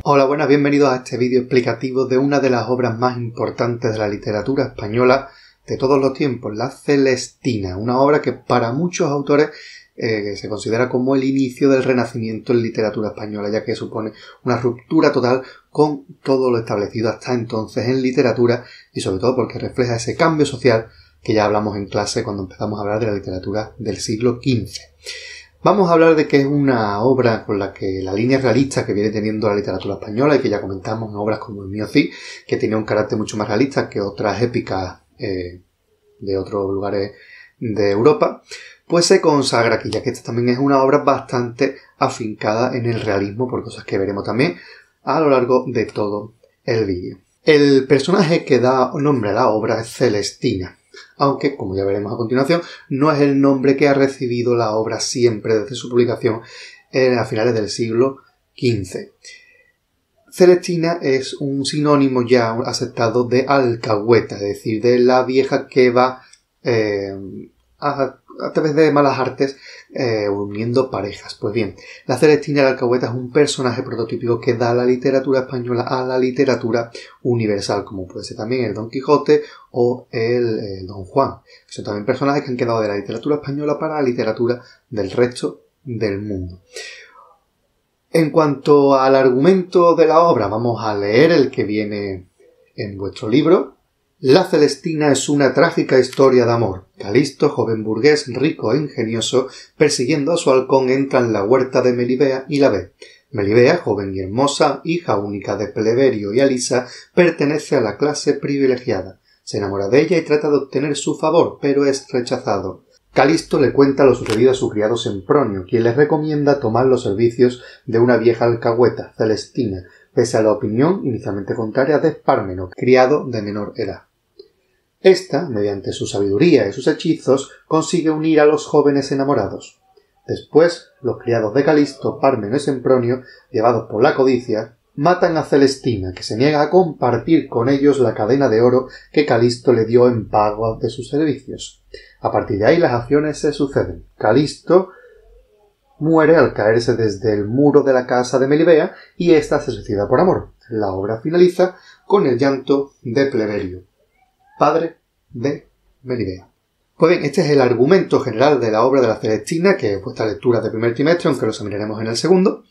Hola, buenas, bienvenidos a este vídeo explicativo de una de las obras más importantes de la literatura española de todos los tiempos, La Celestina, una obra que para muchos autores se considera como el inicio del Renacimiento en literatura española, ya que supone una ruptura total con todo lo establecido hasta entonces en literatura y sobre todo porque refleja ese cambio social que ya hablamos en clase cuando empezamos a hablar de la literatura del siglo XV. Vamos a hablar de que es una obra con la que la línea realista que viene teniendo la literatura española y que ya comentamos en obras como El mío Cid, que tiene un carácter mucho más realista que otras épicas de otros lugares de Europa, pues se consagra aquí, ya que esta también es una obra bastante afincada en el realismo por cosas que veremos también a lo largo de todo el vídeo. El personaje que da nombre a la obra es Celestina, aunque, como ya veremos a continuación, no es el nombre que ha recibido la obra siempre desde su publicación a finales del siglo XV. Celestina es un sinónimo ya aceptado de alcahueta, es decir, de la vieja que va a través de malas artes uniendo parejas. Pues bien, la Celestina de la alcahueta es un personaje prototípico que da la literatura española a la literatura universal, como puede ser también el Don Quijote o el Don Juan, que son también personajes que han quedado de la literatura española para la literatura del resto del mundo. En cuanto al argumento de la obra, vamos a leer el que viene en vuestro libro. La Celestina es una trágica historia de amor. Calisto, joven burgués, rico e ingenioso, persiguiendo a su halcón, entra en la huerta de Melibea y la ve. Melibea, joven y hermosa, hija única de Pleberio y Alisa, pertenece a la clase privilegiada. Se enamora de ella y trata de obtener su favor, pero es rechazado. Calisto le cuenta lo sucedido a su criado Sempronio, quien le recomienda tomar los servicios de una vieja alcahueta, Celestina, pese a la opinión inicialmente contraria de Espármeno, criado de menor edad. Esta, mediante su sabiduría y sus hechizos, consigue unir a los jóvenes enamorados. Después, los criados de Calisto, Pármeno y Sempronio, llevados por la codicia, matan a Celestina, que se niega a compartir con ellos la cadena de oro que Calisto le dio en pago de sus servicios. A partir de ahí las acciones se suceden. Calisto muere al caerse desde el muro de la casa de Melibea y ésta se suicida por amor. La obra finaliza con el llanto de Pleberio, padre de Melibea. Pues bien, este es el argumento general de la obra de la Celestina, que es vuestra lectura de primer trimestre, aunque lo examinaremos en el segundo.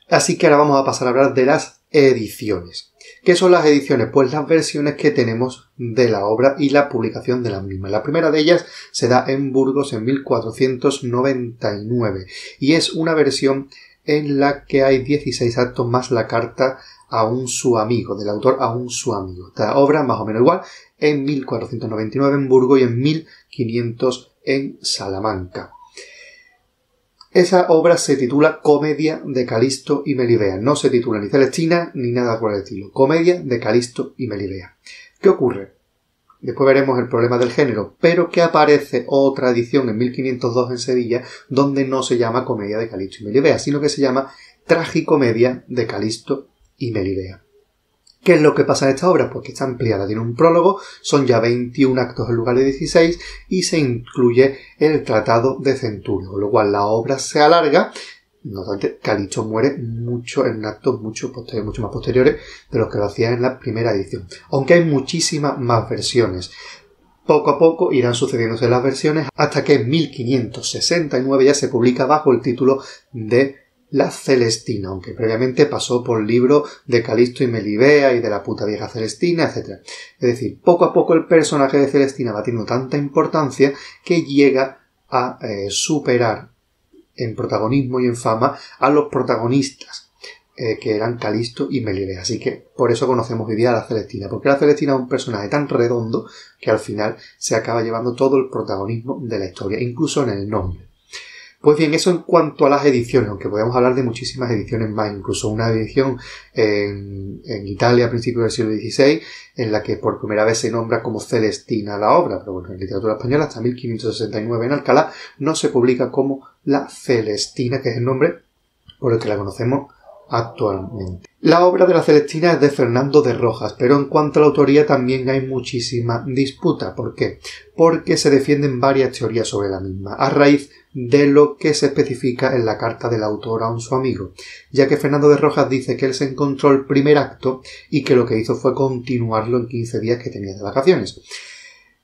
Así que ahora vamos a pasar a hablar de las ediciones. ¿Qué son las ediciones? Pues las versiones que tenemos de la obra y la publicación de las mismas. La primera de ellas se da en Burgos en 1499 y es una versión en la que hay 16 actos más la carta a un su amigo, del autor a un su amigo. Esta obra, más o menos igual, en 1499 en Burgos y en 1500 en Salamanca. Esa obra se titula Comedia de Calisto y Melibea. No se titula ni Celestina ni nada por el estilo. Comedia de Calisto y Melibea. ¿Qué ocurre? Después veremos el problema del género, pero que aparece otra edición en 1502 en Sevilla donde no se llama Comedia de Calisto y Melibea, sino que se llama Tragicomedia de Calisto y Melibea. ¿Qué es lo que pasa en esta obra? Pues que está ampliada, tiene un prólogo, son ya 21 actos en lugar de 16 y se incluye el tratado de Centurio, con lo cual la obra se alarga. No obstante, Calisto muere mucho en actos mucho más posteriores de los que lo hacía en la primera edición, aunque hay muchísimas más versiones. Poco a poco irán sucediéndose las versiones hasta que en 1569 ya se publica bajo el título de La Celestina, aunque previamente pasó por libro de Calisto y Melibea y de la puta vieja Celestina, etc. Es decir, poco a poco el personaje de Celestina va teniendo tanta importancia que llega a superar en protagonismo y en fama a los protagonistas que eran Calisto y Melibea. Así que por eso conocemos hoy día a la Celestina, porque la Celestina es un personaje tan redondo que al final se acaba llevando todo el protagonismo de la historia, incluso en el nombre. Pues bien, eso en cuanto a las ediciones, aunque podemos hablar de muchísimas ediciones más, incluso una edición en Italia a principios del siglo XVI, en la que por primera vez se nombra como Celestina la obra, pero bueno, en literatura española hasta 1569 en Alcalá no se publica como La Celestina, que es el nombre por el que la conocemos actualmente. La obra de la Celestina es de Fernando de Rojas, pero en cuanto a la autoría también hay muchísima disputa. ¿Por qué? Porque se defienden varias teorías sobre la misma, a raíz de lo que se especifica en la carta del autor a un su amigo, ya que Fernando de Rojas dice que él se encontró el primer acto y que lo que hizo fue continuarlo en 15 días que tenía de vacaciones.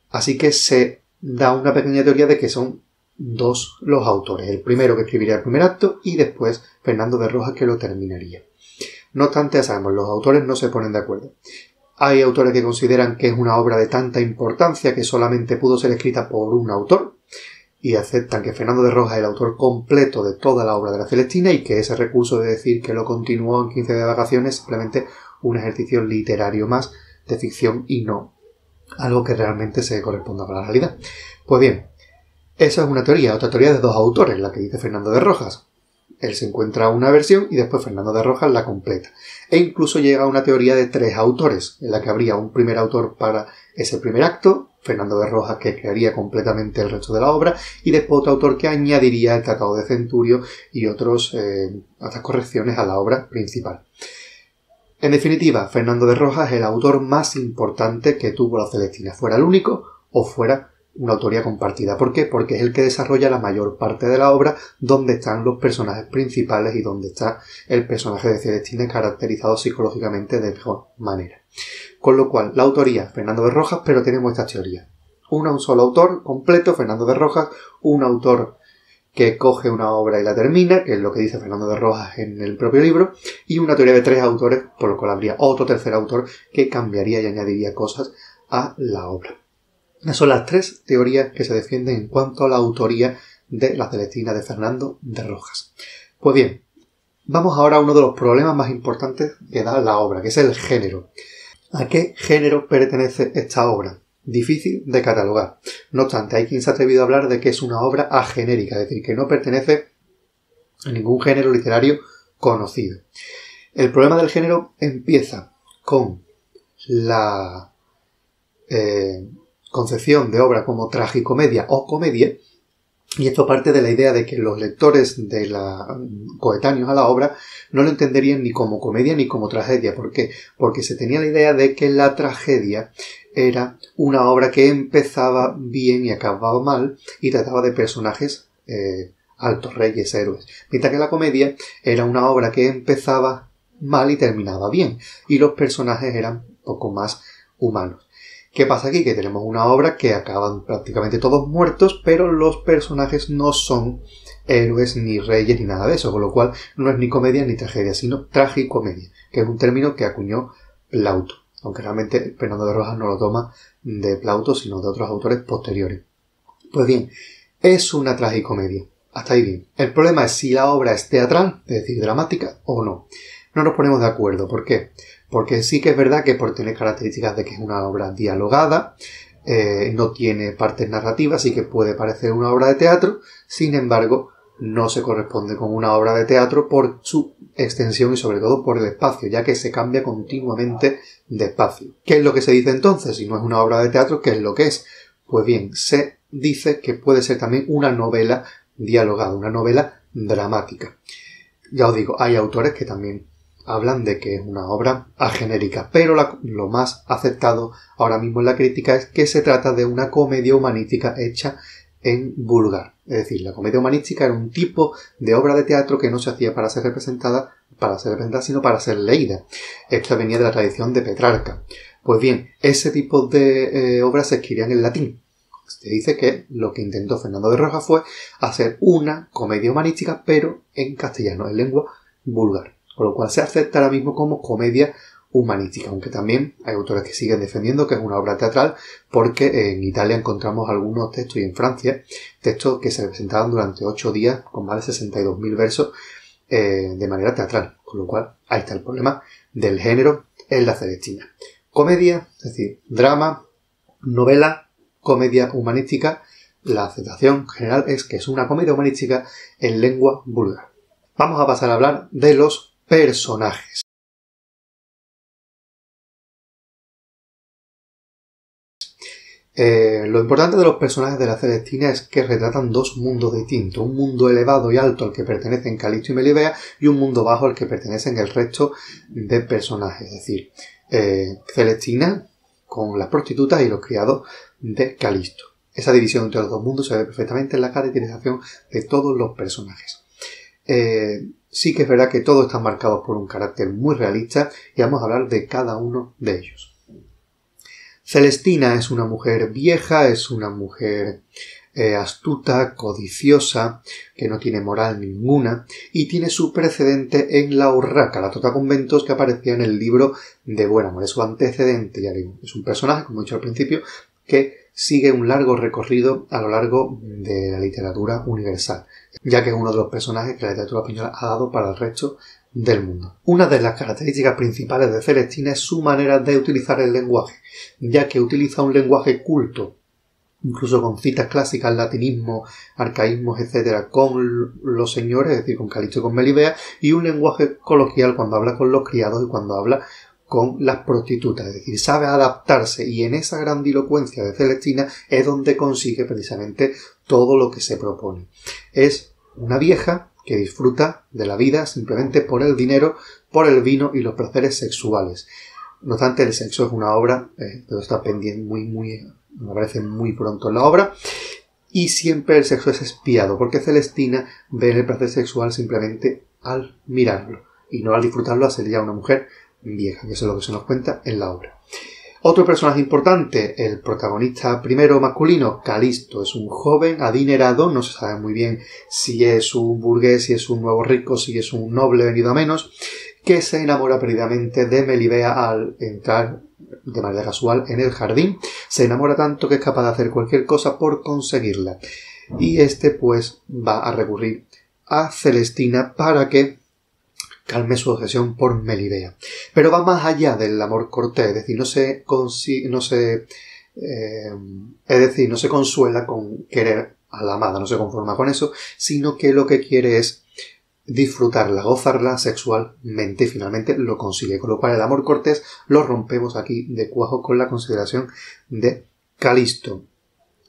Así que se da una pequeña teoría de que son dos los autores, el primero que escribiría el primer acto y después Fernando de Rojas que lo terminaría. No obstante, ya sabemos, los autores no se ponen de acuerdo. Hay autores que consideran que es una obra de tanta importancia que solamente pudo ser escrita por un autor y aceptan que Fernando de Rojas es el autor completo de toda la obra de la Celestina y que ese recurso de decir que lo continuó en 15 de vacaciones es simplemente un ejercicio literario más de ficción y no algo que realmente se corresponda con la realidad. Pues bien, esa es una teoría. Otra teoría de dos autores, la que dice Fernando de Rojas. Él se encuentra una versión y después Fernando de Rojas la completa. E incluso llega a una teoría de tres autores, en la que habría un primer autor para ese primer acto, Fernando de Rojas, que crearía completamente el resto de la obra, y después otro autor que añadiría el Tratado de Centurio y otras correcciones a la obra principal. En definitiva, Fernando de Rojas es el autor más importante que tuvo la Celestina, fuera el único o fuera una autoría compartida. ¿Por qué? Porque es el que desarrolla la mayor parte de la obra, donde están los personajes principales y donde está el personaje de Celestina caracterizado psicológicamente de mejor manera. Con lo cual, la autoría, Fernando de Rojas, pero tenemos estas teorías. Un solo autor completo, Fernando de Rojas, un autor que coge una obra y la termina, que es lo que dice Fernando de Rojas en el propio libro, y una teoría de tres autores, por lo cual habría otro tercer autor que cambiaría y añadiría cosas a la obra. Esas son las tres teorías que se defienden en cuanto a la autoría de la Celestina de Fernando de Rojas. Pues bien, vamos ahora a uno de los problemas más importantes que da la obra, que es el género. ¿A qué género pertenece esta obra? Difícil de catalogar. No obstante, hay quien se ha atrevido a hablar de que es una obra agenérica, es decir, que no pertenece a ningún género literario conocido. El problema del género empieza con la concepción de obra como tragicomedia o comedia, y esto parte de la idea de que los lectores coetáneos a la obra no lo entenderían ni como comedia ni como tragedia. ¿Por qué? Porque se tenía la idea de que la tragedia era una obra que empezaba bien y acababa mal y trataba de personajes altos, reyes, héroes. Mientras que la comedia era una obra que empezaba mal y terminaba bien y los personajes eran un poco más humanos. ¿Qué pasa aquí? Que tenemos una obra que acaban prácticamente todos muertos, pero los personajes no son héroes ni reyes ni nada de eso, con lo cual no es ni comedia ni tragedia, sino tragicomedia, que es un término que acuñó Plauto, aunque realmente Fernando de Rojas no lo toma de Plauto, sino de otros autores posteriores. Pues bien, es una tragicomedia. Hasta ahí bien. El problema es si la obra es teatral, es decir, dramática, o no. No nos ponemos de acuerdo. ¿Por qué? Porque sí que es verdad que por tener características de que es una obra dialogada, no tiene partes narrativas, sí que puede parecer una obra de teatro, sin embargo, no se corresponde con una obra de teatro por su extensión y sobre todo por el espacio, ya que se cambia continuamente de espacio. ¿Qué es lo que se dice entonces? Si no es una obra de teatro, ¿qué es lo que es? Pues bien, se dice que puede ser también una novela dialogada, una novela dramática. Ya os digo, hay autores que también hablan de que es una obra agenérica, pero lo más aceptado ahora mismo en la crítica es que se trata de una comedia humanística hecha en vulgar. Es decir, la comedia humanística era un tipo de obra de teatro que no se hacía para ser representada, sino para ser leída. Esto venía de la tradición de Petrarca. Pues bien, ese tipo de obras se escribían en latín. Se dice que lo que intentó Fernando de Rojas fue hacer una comedia humanística, pero en castellano, en lengua vulgar. Con lo cual se acepta ahora mismo como comedia humanística, aunque también hay autores que siguen defendiendo que es una obra teatral, porque en Italia encontramos algunos textos y en Francia textos que se presentaban durante 8 días con más de 62.000 versos de manera teatral. Con lo cual ahí está el problema del género en la Celestina. Comedia, es decir, drama, novela, comedia humanística. La aceptación general es que es una comedia humanística en lengua vulgar. Vamos a pasar a hablar de los personajes. Lo importante de los personajes de la Celestina es que retratan dos mundos distintos, un mundo elevado y alto al que pertenecen Calisto y Melibea y un mundo bajo al que pertenecen el resto de personajes, es decir, Celestina con las prostitutas y los criados de Calisto. Esa división entre los dos mundos se ve perfectamente en la caracterización de todos los personajes. Sí que es verdad que todos están marcados por un carácter muy realista y vamos a hablar de cada uno de ellos. Celestina es una mujer vieja, es una mujer astuta, codiciosa, que no tiene moral ninguna y tiene su precedente en la urraca, la totaconventos que aparecía en el libro de Buen Amor. Es su antecedente, ya digo, es un personaje, como he dicho al principio, que sigue un largo recorrido a lo largo de la literatura universal, ya que es uno de los personajes que la literatura española ha dado para el resto del mundo. Una de las características principales de Celestina es su manera de utilizar el lenguaje, ya que utiliza un lenguaje culto, incluso con citas clásicas, latinismo, arcaísmos, etcétera, con los señores, es decir, con Calisto y con Melibea, y un lenguaje coloquial cuando habla con los criados y cuando habla con las prostitutas, es decir, sabe adaptarse, y en esa grandilocuencia de Celestina es donde consigue precisamente todo lo que se propone. Es una vieja que disfruta de la vida simplemente por el dinero, por el vino y los placeres sexuales. No obstante, el sexo es una obra, pero está pendiente me aparece muy pronto en la obra, y siempre el sexo es espiado, porque Celestina ve el placer sexual simplemente al mirarlo, y no al disfrutarlo a ser ya una mujer vieja, que eso es lo que se nos cuenta en la obra. Otro personaje importante, el protagonista primero masculino, Calisto, es un joven adinerado, no se sabe muy bien si es un burgués, si es un nuevo rico, si es un noble venido a menos, que se enamora perdidamente de Melibea al entrar de manera casual en el jardín. Se enamora tanto que es capaz de hacer cualquier cosa por conseguirla. Y pues va a recurrir a Celestina para que calme su obsesión por Melibea. Pero va más allá del amor cortés, es decir, no se consuela con querer a la amada, no se conforma con eso, sino que lo que quiere es disfrutarla, gozarla sexualmente y finalmente lo consigue. Con lo cual el amor cortés lo rompemos aquí de cuajo con la consideración de Calisto.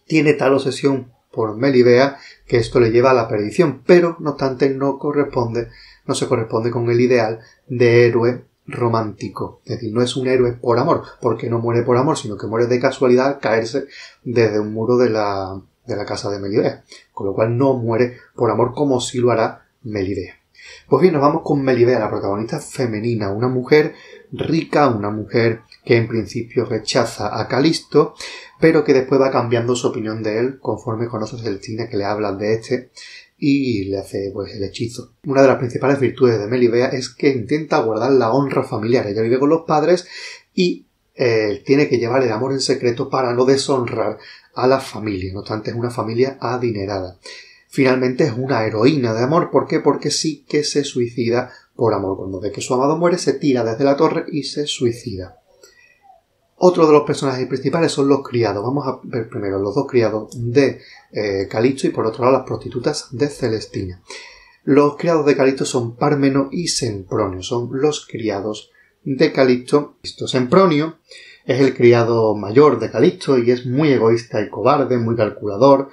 Tiene tal obsesión por Melibea que esto le lleva a la perdición, pero no obstante no se corresponde con el ideal de héroe romántico. Es decir, no es un héroe por amor, porque no muere por amor, sino que muere de casualidad al caerse desde un muro de la casa de Melibea. Con lo cual no muere por amor como sí lo hará Melibea. Pues bien, nos vamos con Melibea, la protagonista femenina, una mujer rica, una mujer que en principio rechaza a Calisto, pero que después va cambiando su opinión de él conforme conoce a Celestina, que le habla de este y le hace pues el hechizo. Una de las principales virtudes de Melibea es que intenta guardar la honra familiar. Ella vive con los padres y tiene que llevar el amor en secreto para no deshonrar a la familia. No obstante, es una familia adinerada. Finalmente es una heroína de amor. ¿Por qué? Porque sí que se suicida por amor. Cuando ve que su amado muere, se tira desde la torre y se suicida. Otro de los personajes principales son los criados. Vamos a ver primero los dos criados de Calisto y por otro lado las prostitutas de Celestina. Los criados de Calisto son Pármeno y Sempronio. Son los criados de Calisto. Sempronio es el criado mayor de Calisto y es muy egoísta y cobarde, muy calculador,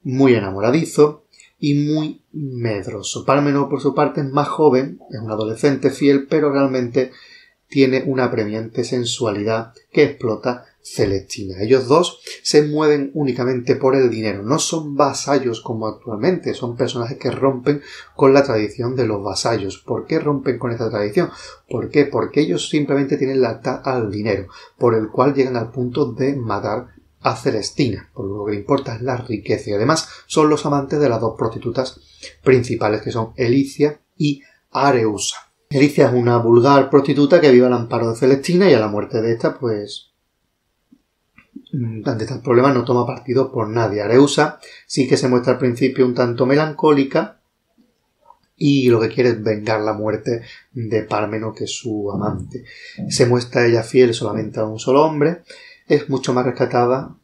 muy enamoradizo y muy medroso. Pármeno, por su parte, es más joven, es un adolescente fiel, pero realmente tiene una apremiante sensualidad que explota Celestina. Ellos dos se mueven únicamente por el dinero, no son vasallos como actualmente, son personajes que rompen con la tradición de los vasallos. ¿Por qué rompen con esta tradición? ¿Por qué? Porque ellos simplemente tienen lealtad al dinero, por el cual llegan al punto de matar a Celestina, por lo que le importa es la riqueza, y además son los amantes de las dos prostitutas principales, que son Elicia y Areusa. Elicia es una vulgar prostituta que vive al amparo de Celestina y a la muerte de esta, pues, ante tal problema no toma partido por nadie. Areusa sí que se muestra al principio un tanto melancólica y lo que quiere es vengar la muerte de Pármeno, que es su amante. Se muestra ella fiel solamente a un solo hombre. Es mucho más rescatada,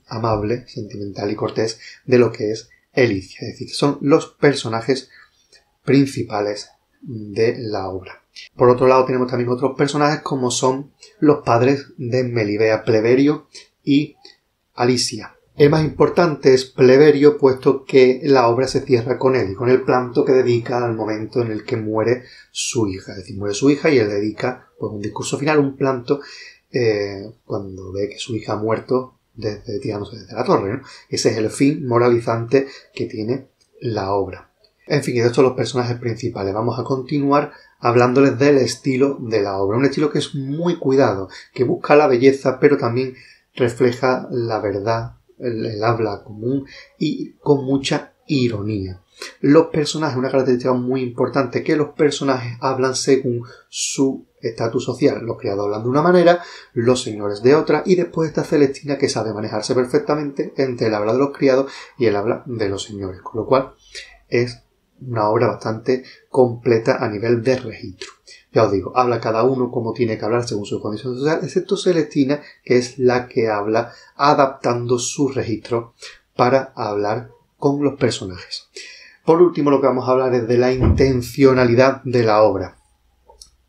amable, sentimental y cortés de lo que es Elicia. Es decir, que son los personajes principales de la obra. Por otro lado tenemos también otros personajes como son los padres de Melibea, Pleberio y Alicia. El más importante es Pleberio, puesto que la obra se cierra con él y con el planto que dedica al momento en el que muere su hija. Es decir, muere su hija y él dedica pues, un discurso final, un planto, cuando ve que su hija ha muerto tirándose desde la torre, ¿no? Ese es el fin moralizante que tiene la obra. En fin, y de estos son los personajes principales. Vamos a continuar hablándoles del estilo de la obra. Un estilo que es muy cuidado, que busca la belleza, pero también refleja la verdad, el habla común y con mucha ironía. Los personajes, una característica muy importante, que los personajes hablan según su estatus social. Los criados hablan de una manera, los señores de otra, y después está Celestina, que sabe manejarse perfectamente entre el habla de los criados y el habla de los señores, con lo cual es una obra bastante completa a nivel de registro. Ya os digo, habla cada uno como tiene que hablar según su condición social, excepto Celestina, que es la que habla adaptando su registro para hablar con los personajes. Por último, lo que vamos a hablar es de la intencionalidad de la obra.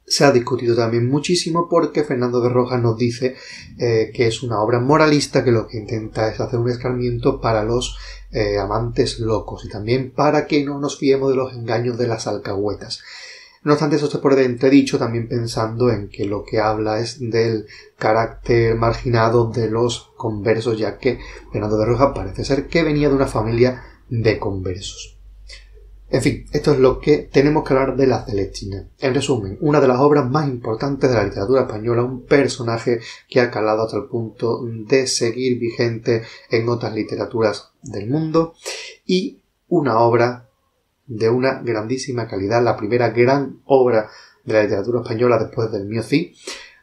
Se ha discutido también muchísimo porque Fernando de Rojas nos dice que es una obra moralista, que lo que intenta es hacer un escarmiento para los amantes locos y también para que no nos fiemos de los engaños de las alcahuetas. No obstante, eso se pone de entredicho también pensando en que lo que habla es del carácter marginado de los conversos, ya que Fernando de Rojas parece ser que venía de una familia de conversos. En fin, esto es lo que tenemos que hablar de la Celestina. En resumen, una de las obras más importantes de la literatura española, un personaje que ha calado hasta el punto de seguir vigente en otras literaturas del mundo y una obra de una grandísima calidad, la primera gran obra de la literatura española después del Mío Cid.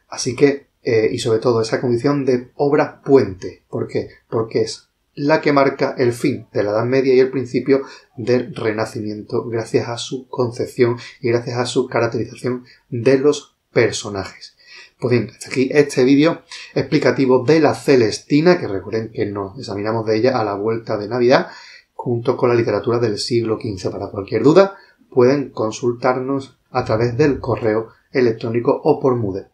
Así que, y sobre todo esa condición de obra puente. ¿Por qué? Porque es la que marca el fin de la Edad Media y el principio del Renacimiento, gracias a su concepción y gracias a su caracterización de los personajes. Pues bien, hasta aquí este vídeo explicativo de la Celestina, que recuerden que nos examinamos de ella a la vuelta de Navidad, junto con la literatura del siglo XV. Para cualquier duda, pueden consultarnos a través del correo electrónico o por Moodle.